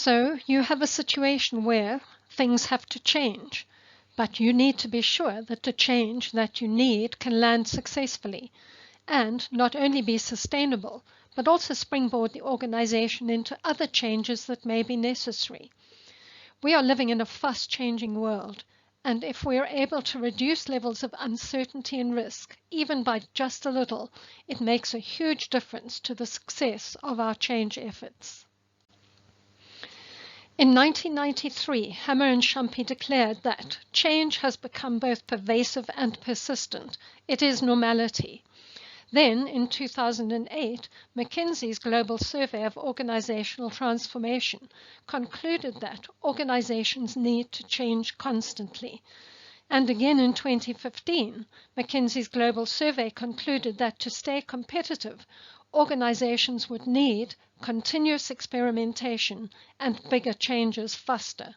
So you have a situation where things have to change, but you need to be sure that the change that you need can land successfully and not only be sustainable, but also springboard the organization into other changes that may be necessary. We are living in a fast-changing world, and if we are able to reduce levels of uncertainty and risk, even by just a little, it makes a huge difference to the success of our change efforts. In 1993, Hammer and Shumpy declared that change has become both pervasive and persistent. It is normality. Then, in 2008, McKinsey's Global Survey of Organizational Transformation concluded that organizations need to change constantly. And again in 2015, McKinsey's Global Survey concluded that to stay competitive, organizations would need continuous experimentation and bigger changes faster.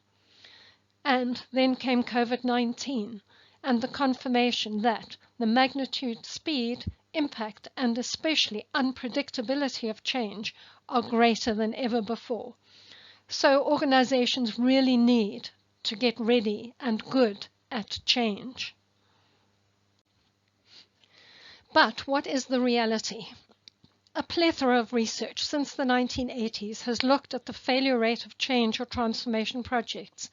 And then came COVID-19 and the confirmation that the magnitude, speed, impact, and especially unpredictability of change are greater than ever before. So organizations really need to get ready and good at change. But what is the reality? A plethora of research since the 1980s has looked at the failure rate of change or transformation projects.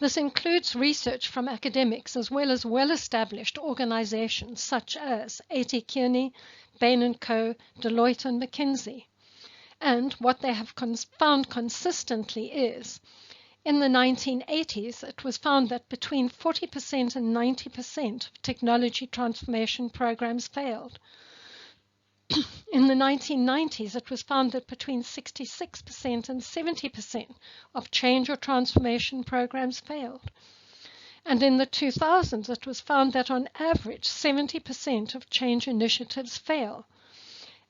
This includes research from academics as well-established organizations such as A.T. Kearney, Bain & Co., Deloitte, and McKinsey. And what they have found consistently is, in the 1980s, it was found that between 40% and 90% of technology transformation programs failed. In the 1990s, it was found that between 66% and 70% of change or transformation programs failed. And in the 2000s, it was found that on average, 70% of change initiatives fail.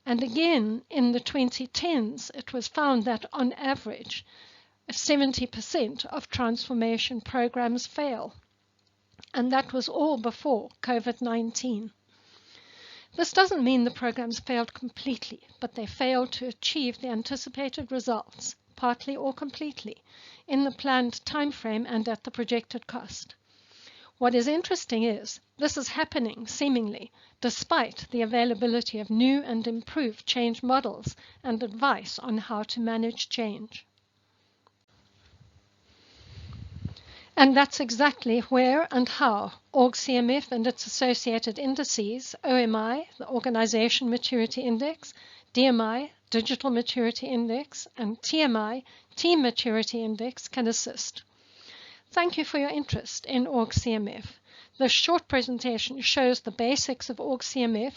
And again, in the 2010s, it was found that on average, 70% of transformation programs fail. And that was all before COVID-19. This doesn't mean the programs failed completely, but they failed to achieve the anticipated results, partly or completely, in the planned time frame and at the projected cost. What is interesting is this is happening, seemingly, despite the availability of new and improved change models and advice on how to manage change. And that's exactly where and how OrgCMF and its associated indices, OMI, the Organization Maturity Index, DMI, Digital Maturity Index, and TMI, Team Maturity Index, can assist. Thank you for your interest in OrgCMF. This short presentation shows the basics of OrgCMF,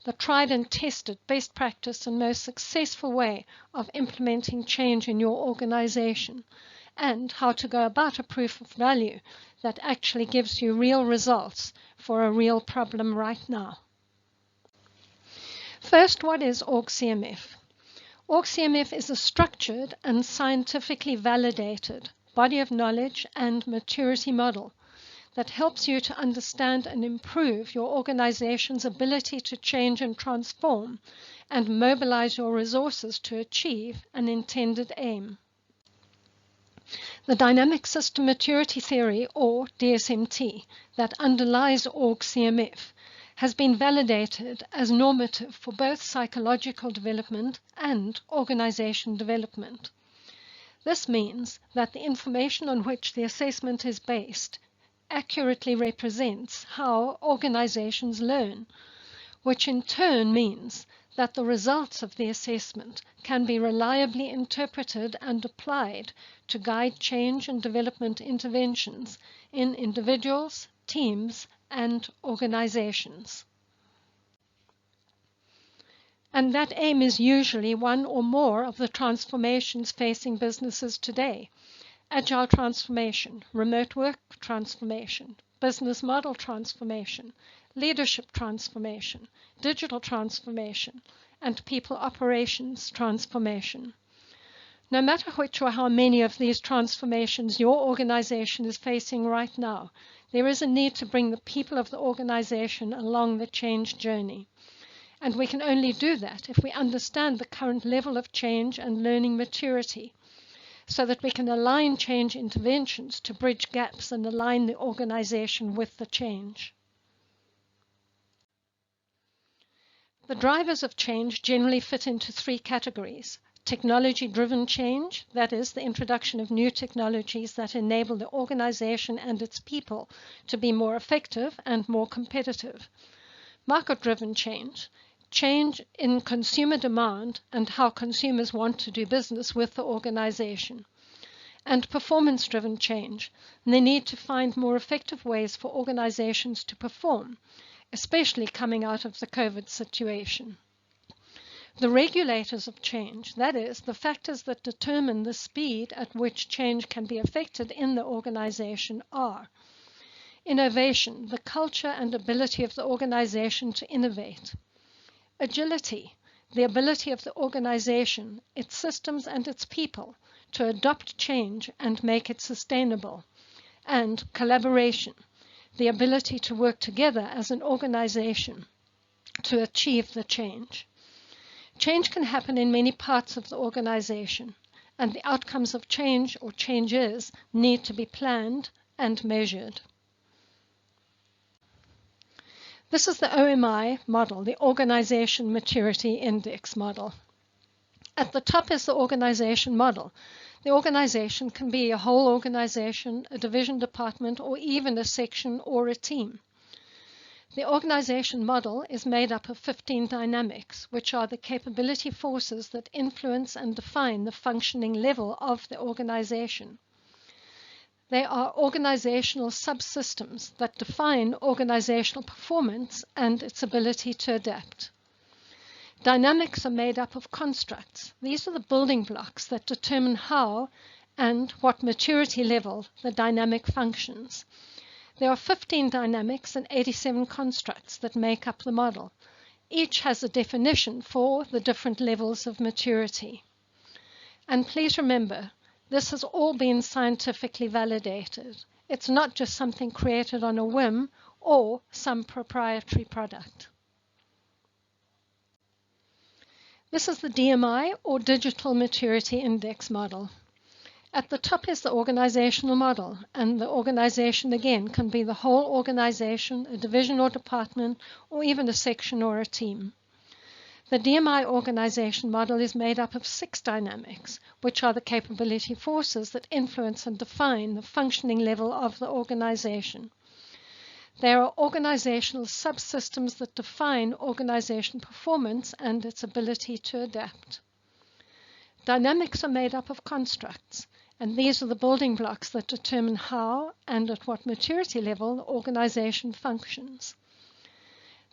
the tried and tested best practice and most successful way of implementing change in your organization, and how to go about a proof of value that actually gives you real results for a real problem right now. First, what is OrgCMF? OrgCMF is a structured and scientifically validated body of knowledge and maturity model that helps you to understand and improve your organization's ability to change and transform and mobilize your resources to achieve an intended aim. The Dynamic System Maturity Theory, or DSMT, that underlies OrgCMF has been validated as normative for both psychological development and organization development. This means that the information on which the assessment is based accurately represents how organizations learn, which in turn means that the results of the assessment can be reliably interpreted and applied to guide change and development interventions in individuals, teams, and organizations. And that aim is usually one or more of the transformations facing businesses today: agile transformation, remote work transformation, business model transformation, leadership transformation, digital transformation, and people operations transformation. No matter which or how many of these transformations your organization is facing right now, there is a need to bring the people of the organization along the change journey. And we can only do that if we understand the current level of change and learning maturity. so that we can align change interventions to bridge gaps and align the organization with the change. The drivers of change generally fit into three categories. Technology-driven change, that is, the introduction of new technologies that enable the organization and its people to be more effective and more competitive. Market-driven change, change in consumer demand and how consumers want to do business with the organization. And performance-driven change, the need to find more effective ways for organizations to perform, especially coming out of the COVID situation. The regulators of change, that is, the factors that determine the speed at which change can be effected in the organization are innovation, the culture and ability of the organization to innovate. Agility, the ability of the organization, its systems and its people to adopt change and make it sustainable. And collaboration, the ability to work together as an organization to achieve the change. Change can happen in many parts of the organization, and the outcomes of change or changes need to be planned and measured. This is the OMI model, the Organization Maturity Index model. At the top is the organization model. The organization can be a whole organization, a division, department, or even a section or a team. The organization model is made up of 15 dynamics, which are the capability forces that influence and define the functioning level of the organization. They are organizational subsystems that define organizational performance and its ability to adapt. Dynamics are made up of constructs. These are the building blocks that determine how and what maturity level the dynamic functions. There are 15 dynamics and 87 constructs that make up the model. Each has a definition for the different levels of maturity. And please remember, this has all been scientifically validated. It's not just something created on a whim or some proprietary product. This is the DMI, or Digital Maturity Index model. At the top is the organizational model, and the organization again can be the whole organization, a division or department, or even a section or a team. The DMI organization model is made up of 6 dynamics, which are the capability forces that influence and define the functioning level of the organization. There are organizational subsystems that define organization performance and its ability to adapt. Dynamics are made up of constructs, and these are the building blocks that determine how and at what maturity level the organization functions.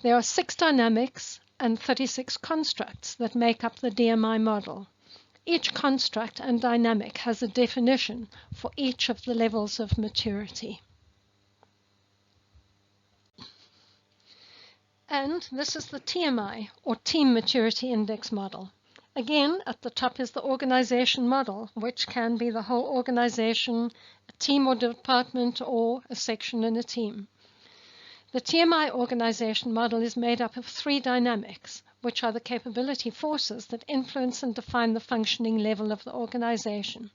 There are 6 dynamics and 36 constructs that make up the DMI model. Each construct and dynamic has a definition for each of the levels of maturity. And this is the TMI, or Team Maturity Index model. Again, at the top is the organization model, which can be the whole organization, a team or department, or a section and a team. The TMI organization model is made up of 3 dynamics, which are the capability forces that influence and define the functioning level of the organization.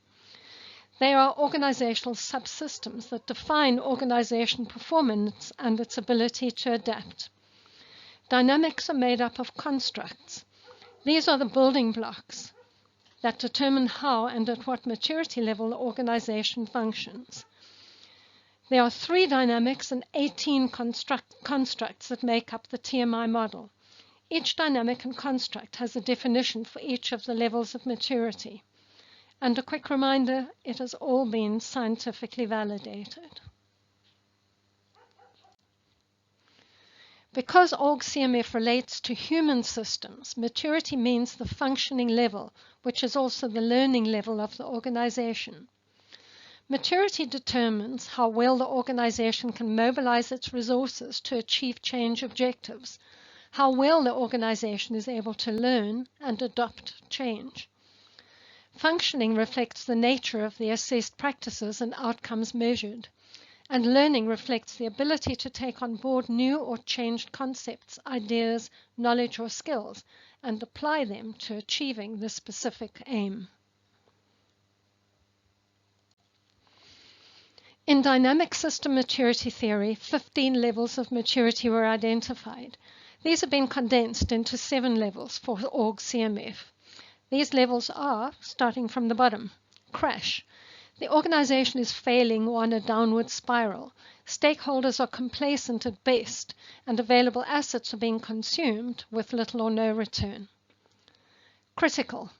They are organizational subsystems that define organization performance and its ability to adapt. Dynamics are made up of constructs. These are the building blocks that determine how and at what maturity level the organization functions. There are 3 dynamics and 18 constructs that make up the TMI model. Each dynamic and construct has a definition for each of the levels of maturity. And a quick reminder, it has all been scientifically validated. Because OrgCMF relates to human systems, maturity means the functioning level, which is also the learning level of the organization. Maturity determines how well the organization can mobilize its resources to achieve change objectives, how well the organization is able to learn and adopt change. Functioning reflects the nature of the assessed practices and outcomes measured. And learning reflects the ability to take on board new or changed concepts, ideas, knowledge, or skills, and apply them to achieving the specific aim. In dynamic system maturity theory, 15 levels of maturity were identified. These have been condensed into 7 levels for OrgCMF. These levels are, starting from the bottom, crash. The organization is failing or on a downward spiral. Stakeholders are complacent at best, and available assets are being consumed with little or no return. Critical.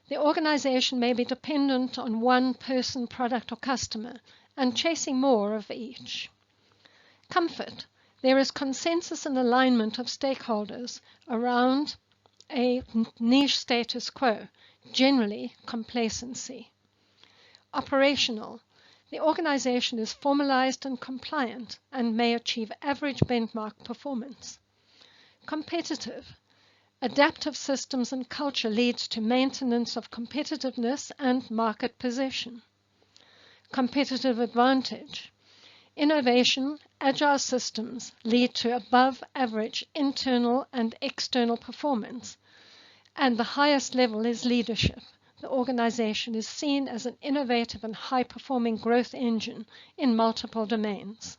The organization may be dependent on one person, product, or customer, and chasing more of each. Comfort. There is consensus and alignment of stakeholders around a niche status quo, generally complacency. Operational. The organization is formalized and compliant and may achieve average benchmark performance. Competitive. Adaptive systems and culture leads to maintenance of competitiveness and market position. Competitive advantage. Innovation, agile systems lead to above average internal and external performance, and the highest level is leadership. The organization is seen as an innovative and high-performing growth engine in multiple domains.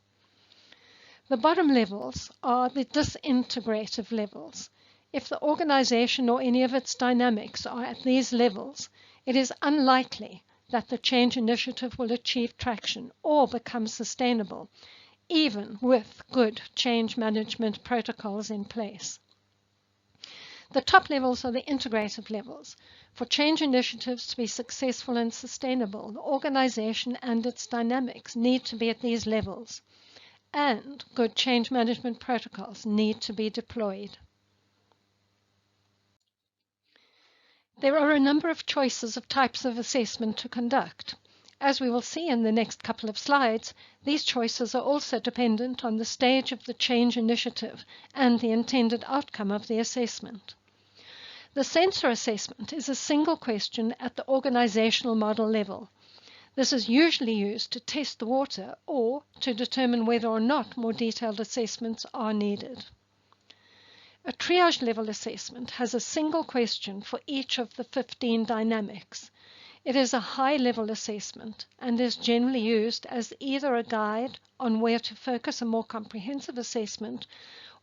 The bottom levels are the disintegrative levels. If the organization or any of its dynamics are at these levels, it is unlikely that the change initiative will achieve traction or become sustainable, even with good change management protocols in place. The top levels are the integrative levels. For change initiatives to be successful and sustainable, the organization and its dynamics need to be at these levels, and good change management protocols need to be deployed. There are a number of choices of types of assessment to conduct. As we will see in the next couple of slides, these choices are also dependent on the stage of the change initiative and the intended outcome of the assessment. The sensor assessment is a single question at the organizational model level. This is usually used to test the water or to determine whether or not more detailed assessments are needed. A triage level assessment has a single question for each of the 15 dynamics. It is a high-level assessment and is generally used as either a guide on where to focus a more comprehensive assessment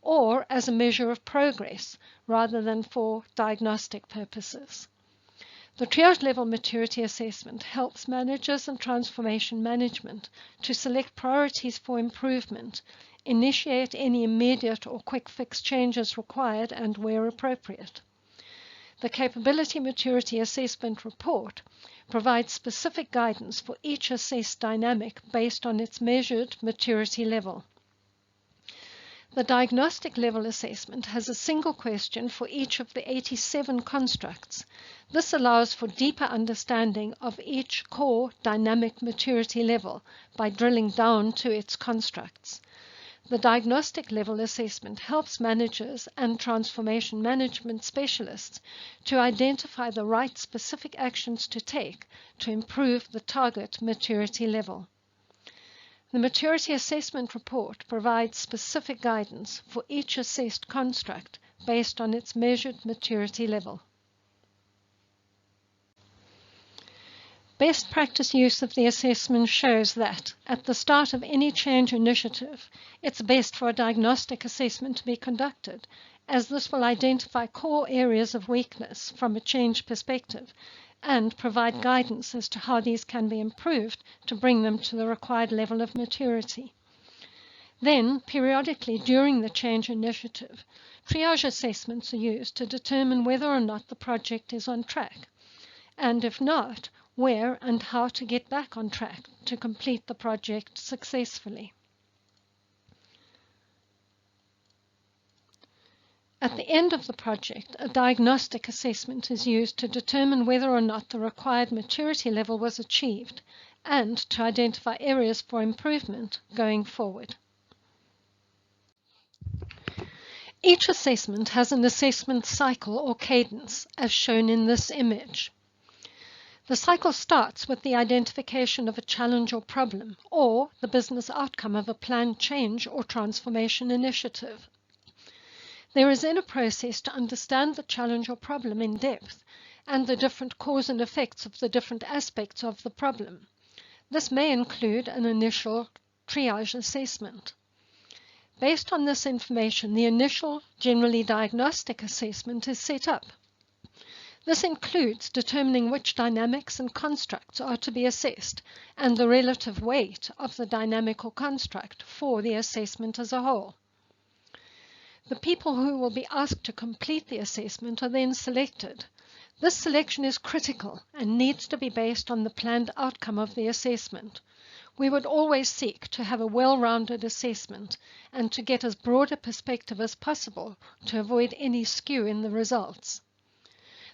or as a measure of progress rather than for diagnostic purposes. The triage level maturity assessment helps managers and transformation management to select priorities for improvement, initiate any immediate or quick fix changes required and where appropriate. The Capability Maturity Assessment Report provides specific guidance for each assessed dynamic based on its measured maturity level. The Diagnostic Level Assessment has a single question for each of the 87 constructs. This allows for deeper understanding of each core dynamic maturity level by drilling down to its constructs. The Diagnostic Level Assessment helps managers and transformation management specialists to identify the right specific actions to take to improve the target maturity level. The Maturity Assessment Report provides specific guidance for each assessed construct based on its measured maturity level. Best practice use of the assessment shows that, at the start of any change initiative, it's best for a diagnostic assessment to be conducted, as this will identify core areas of weakness from a change perspective and provide guidance as to how these can be improved to bring them to the required level of maturity. Then, periodically during the change initiative, triage assessments are used to determine whether or not the project is on track, and if not, where and how to get back on track to complete the project successfully. At the end of the project, a diagnostic assessment is used to determine whether or not the required maturity level was achieved and to identify areas for improvement going forward. Each assessment has an assessment cycle or cadence, as shown in this image. The cycle starts with the identification of a challenge or problem, or the business outcome of a planned change or transformation initiative. There is then a process to understand the challenge or problem in depth and the different cause and effects of the different aspects of the problem. This may include an initial triage assessment. Based on this information, the initial, generally diagnostic assessment is set up. This includes determining which dynamics and constructs are to be assessed and the relative weight of the dynamic or construct for the assessment as a whole. The people who will be asked to complete the assessment are then selected. This selection is critical and needs to be based on the planned outcome of the assessment. We would always seek to have a well-rounded assessment and to get as broad a perspective as possible to avoid any skew in the results.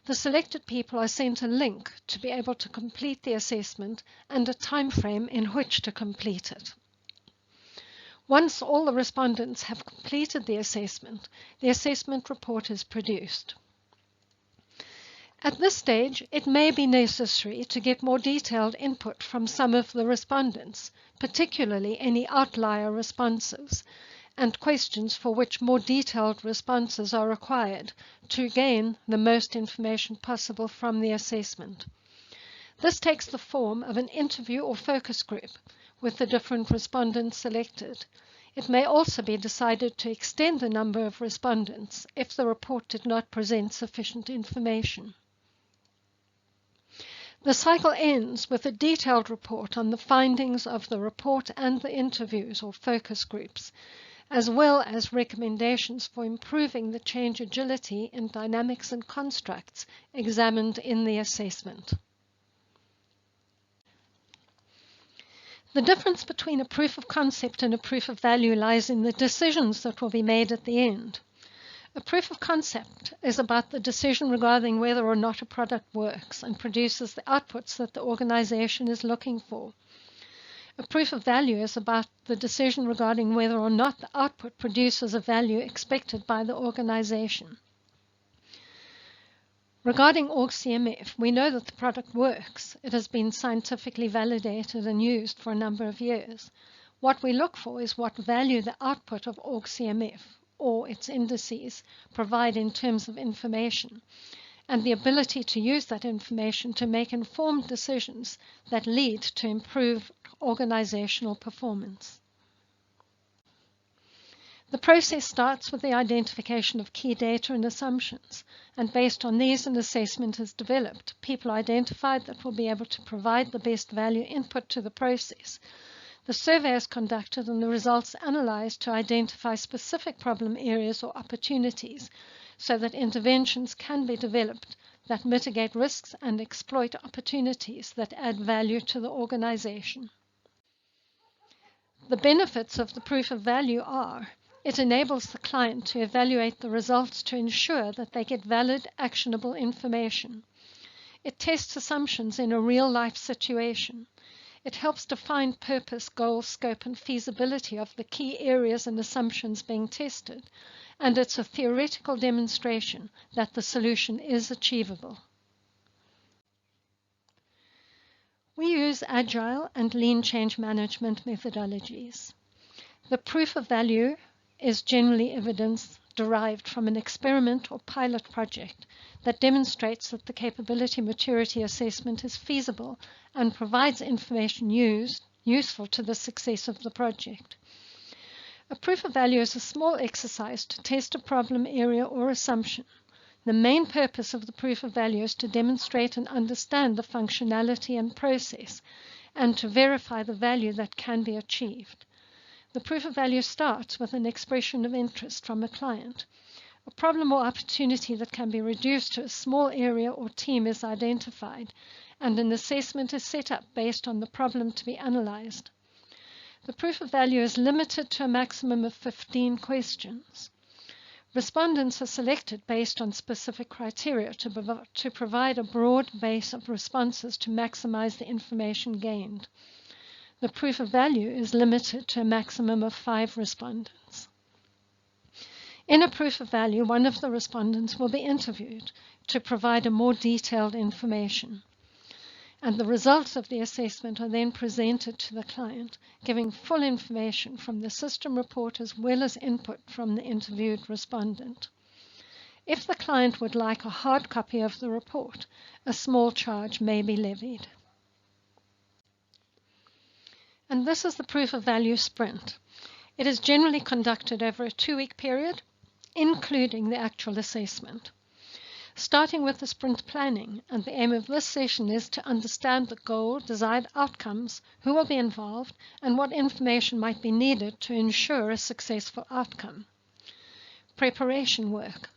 The selected people are sent a link to be able to complete the assessment and a time frame in which to complete it. Once all the respondents have completed the assessment report is produced. At this stage, it may be necessary to get more detailed input from some of the respondents, particularly any outlier responses, and questions for which more detailed responses are required to gain the most information possible from the assessment. This takes the form of an interview or focus group with the different respondents selected. It may also be decided to extend the number of respondents if the report did not present sufficient information. The cycle ends with a detailed report on the findings of the report and the interviews or focus groups, as well as recommendations for improving the change agility in dynamics and constructs examined in the assessment. The difference between a proof of concept and a proof of value lies in the decisions that will be made at the end. A proof of concept is about the decision regarding whether or not a product works and produces the outputs that the organization is looking for. A proof of value is about the decision regarding whether or not the output produces a value expected by the organization. Regarding OrgCMF, we know that the product works. It has been scientifically validated and used for a number of years. What we look for is what value the output of OrgCMF or its indices provide in terms of information, and the ability to use that information to make informed decisions that lead to improved organizational performance. The process starts with the identification of key data and assumptions, and based on these an assessment is developed. People identified that will be able to provide the best value input to the process. The survey is conducted and the results analyzed to identify specific problem areas or opportunities so that interventions can be developed that mitigate risks and exploit opportunities that add value to the organization. The benefits of the proof of value are: it enables the client to evaluate the results to ensure that they get valid, actionable information. It tests assumptions in a real-life situation. It helps define purpose, goal, scope, and feasibility of the key areas and assumptions being tested, and it's a theoretical demonstration that the solution is achievable. We use agile and lean change management methodologies. The proof of value is generally evidence derived from an experiment or pilot project that demonstrates that the capability maturity assessment is feasible and provides information useful to the success of the project. A proof of value is a small exercise to test a problem area or assumption. The main purpose of the proof of value is to demonstrate and understand the functionality and process, and to verify the value that can be achieved. The proof of value starts with an expression of interest from a client. A problem or opportunity that can be reduced to a small area or team is identified, and an assessment is set up based on the problem to be analyzed. The proof of value is limited to a maximum of 15 questions. Respondents are selected based on specific criteria to provide a broad base of responses to maximize the information gained. The proof of value is limited to a maximum of 5 respondents. In a proof of value, one of the respondents will be interviewed to provide a more detailed information, and the results of the assessment are then presented to the client, giving full information from the system report as well as input from the interviewed respondent. If the client would like a hard copy of the report, a small charge may be levied. And this is the proof of value sprint. It is generally conducted over a 2-week period, including the actual assessment. Starting with the sprint planning, and the aim of this session is to understand the goal, desired outcomes, who will be involved, and what information might be needed to ensure a successful outcome. Preparation work.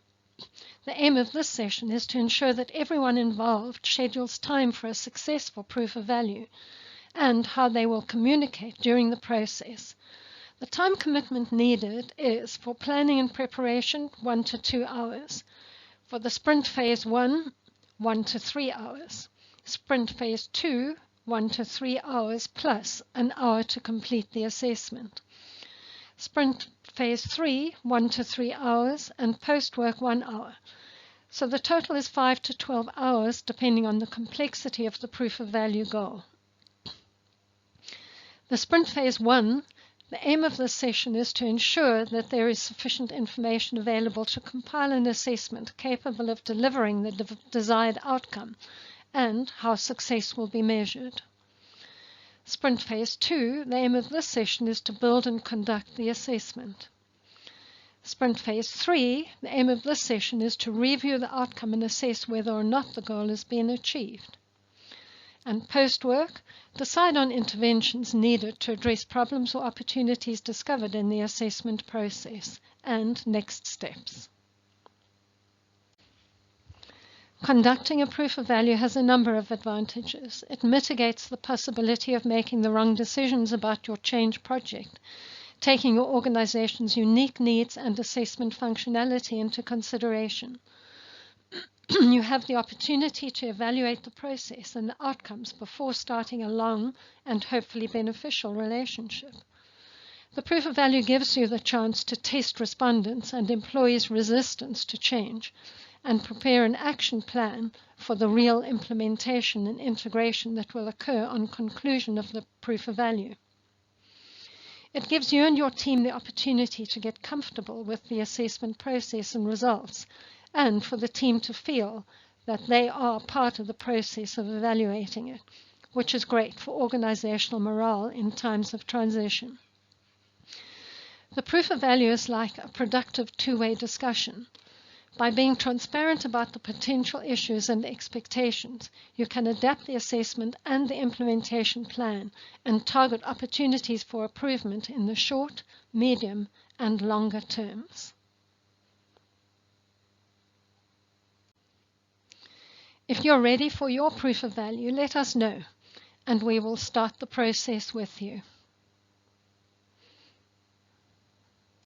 The aim of this session is to ensure that everyone involved schedules time for a successful proof of value and how they will communicate during the process. The time commitment needed is for planning and preparation 1 to 2 hours. For the sprint phase 1, 1 to 3 hours. Sprint phase 2, 1 to 3 hours plus an hour to complete the assessment. Sprint phase 3, 1 to 3 hours, and post-work 1 hour. So the total is 5 to 12 hours, depending on the complexity of the proof of value goal. The sprint phase 1, the aim of this session is to ensure that there is sufficient information available to compile an assessment capable of delivering the desired outcome and how success will be measured. Sprint phase 2, the aim of this session is to build and conduct the assessment. Sprint phase 3, the aim of this session is to review the outcome and assess whether or not the goal has been achieved. And post-work, decide on interventions needed to address problems or opportunities discovered in the assessment process, and next steps. Conducting a proof of value has a number of advantages. It mitigates the possibility of making the wrong decisions about your change project, taking your organization's unique needs and assessment functionality into consideration. You have the opportunity to evaluate the process and the outcomes before starting a long and hopefully beneficial relationship. The proof of value gives you the chance to test respondents and employees' resistance to change and prepare an action plan for the real implementation and integration that will occur on conclusion of the proof of value. It gives you and your team the opportunity to get comfortable with the assessment process and results, and for the team to feel that they are part of the process of evaluating it, which is great for organizational morale in times of transition. The proof of value is like a productive two-way discussion. By being transparent about the potential issues and expectations, you can adapt the assessment and the implementation plan and target opportunities for improvement in the short, medium, and longer terms. If you're ready for your proof of value, let us know, and we will start the process with you.